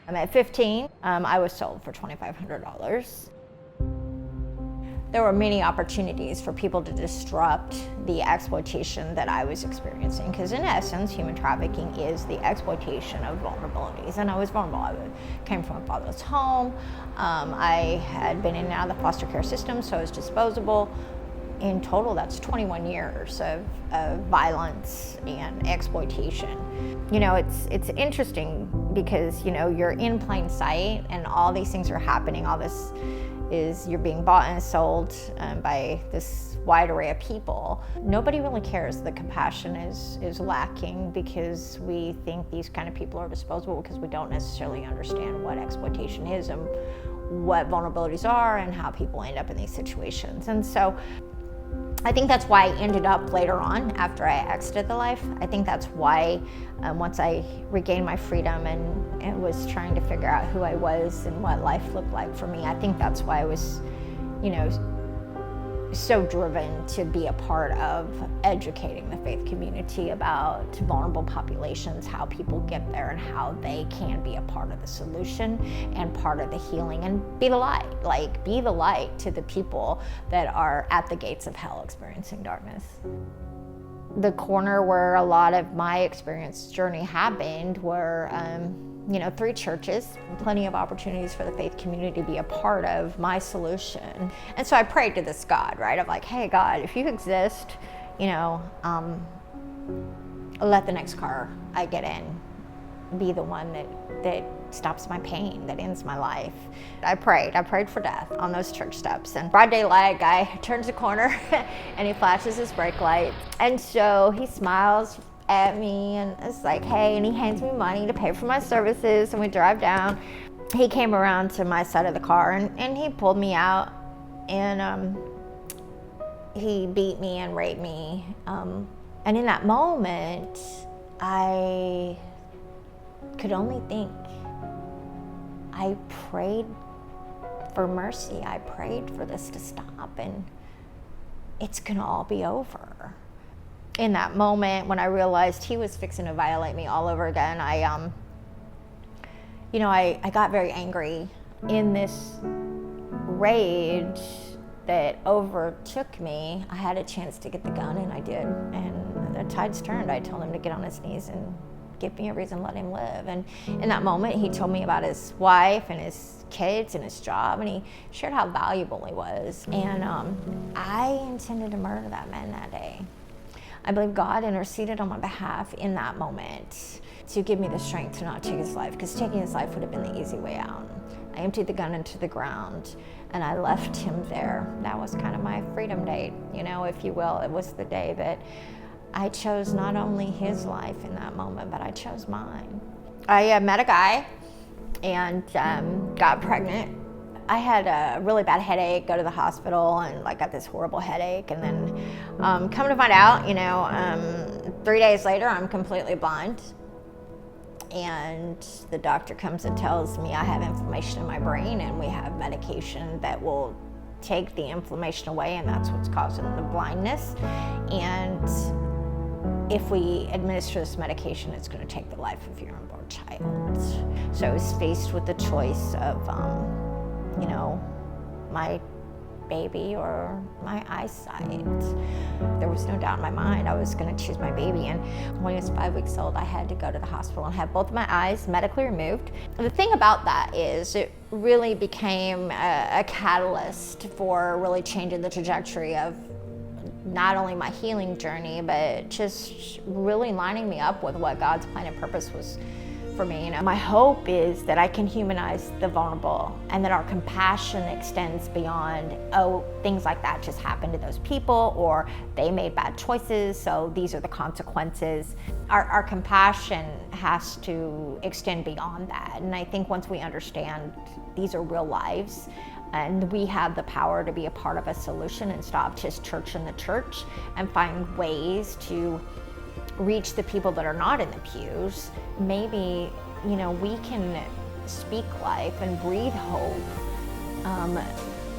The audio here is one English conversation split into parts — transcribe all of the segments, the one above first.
At 15, I was sold for $2,500. There were many opportunities for people to disrupt the exploitation that I was experiencing, because in essence, human trafficking is the exploitation of vulnerabilities, and I was vulnerable. I came from a fatherless home. I had been in and out of the foster care system, so I was disposable. In total, that's 21 years of violence and exploitation. You know, it's interesting because, you know, you're in plain sight and all these things are happening. All this is, you're being bought and sold by this wide array of people. Nobody really cares. The compassion is lacking because we think these kind of people are disposable because we don't necessarily understand what exploitation is and what vulnerabilities are and how people end up in these situations. And so I think that's why I ended up later on, after I exited the life. I think that's why once I regained my freedom and was trying to figure out who I was and what life looked like for me, I think that's why I was, you know, so driven to be a part of educating the faith community about vulnerable populations, how people get there and how they can be a part of the solution and part of the healing and be the light, like be the light to the people that are at the gates of hell experiencing darkness. The corner where a lot of my experience journey happened were, you know, 3 churches, plenty of opportunities for the faith community to be a part of my solution. And so I prayed to this God, right? Of like, hey God, if you exist, you know, let the next car I get in be the one that stops my pain, that ends my life. I prayed for death on those church steps. And broad daylight, guy turns the corner and he flashes his brake light. And so he smiles at me and it's like, hey, and he hands me money to pay for my services, and we drive down. He came around to my side of the car and he pulled me out and he beat me and raped me. And in that moment, I could only think, I prayed for mercy. I prayed for this to stop and it's gonna all be over. In that moment, when I realized he was fixing to violate me all over again, I got very angry. In this rage that overtook me, I had a chance to get the gun, and I did. And the tides turned. I told him to get on his knees and give me a reason, let him live. And in that moment, he told me about his wife and his kids and his job, and he shared how valuable he was. And I intended to murder that man that day. I believe God interceded on my behalf in that moment to give me the strength to not take his life, because taking his life would have been the easy way out. I emptied the gun into the ground and I left him there. That was kind of my freedom date, you know, if you will. It was the day that I chose not only his life in that moment, but I chose mine. I met a guy and got pregnant. I had a really bad headache, go to the hospital, and like got this horrible headache. And then come to find out, you know, 3 days later, I'm completely blind. And the doctor comes and tells me I have inflammation in my brain, and we have medication that will take the inflammation away, and that's what's causing the blindness. And if we administer this medication, it's going to take the life of your unborn child. So I was faced with the choice of, you know, my baby or my eyesight. There was no doubt in my mind I was going to choose my baby. And when he was 5 weeks old, I had to go to the hospital and have both of my eyes medically removed. The thing about that is it really became a catalyst for really changing the trajectory of not only my healing journey, but just really lining me up with what God's plan and purpose was for me. You know, my hope is that I can humanize the vulnerable, and that our compassion extends beyond, oh, things like that just happened to those people, or they made bad choices, so these are the consequences. Our compassion has to extend beyond that. And I think once we understand these are real lives, and we have the power to be a part of a solution and stop just church in the church and find ways to reach the people that are not in the pews, maybe, you know, we can speak life and breathe hope,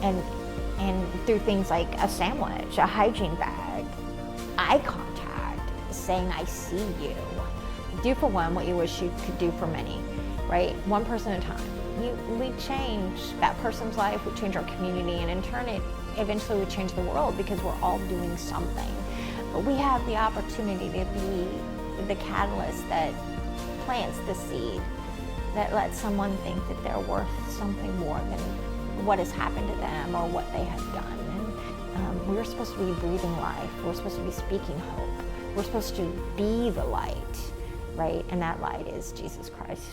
and through things like a sandwich, a hygiene bag, eye contact, saying I see you. Do for one what you wish you could do for many. right? One person at a time. We change that person's life, we change our community, and in turn, eventually we change the world because we're all doing something. But we have the opportunity to be the catalyst that plants the seed, that lets someone think that they're worth something more than what has happened to them or what they have done. And we're supposed to be breathing life. We're supposed to be speaking hope. We're supposed to be the light, right? And that light is Jesus Christ.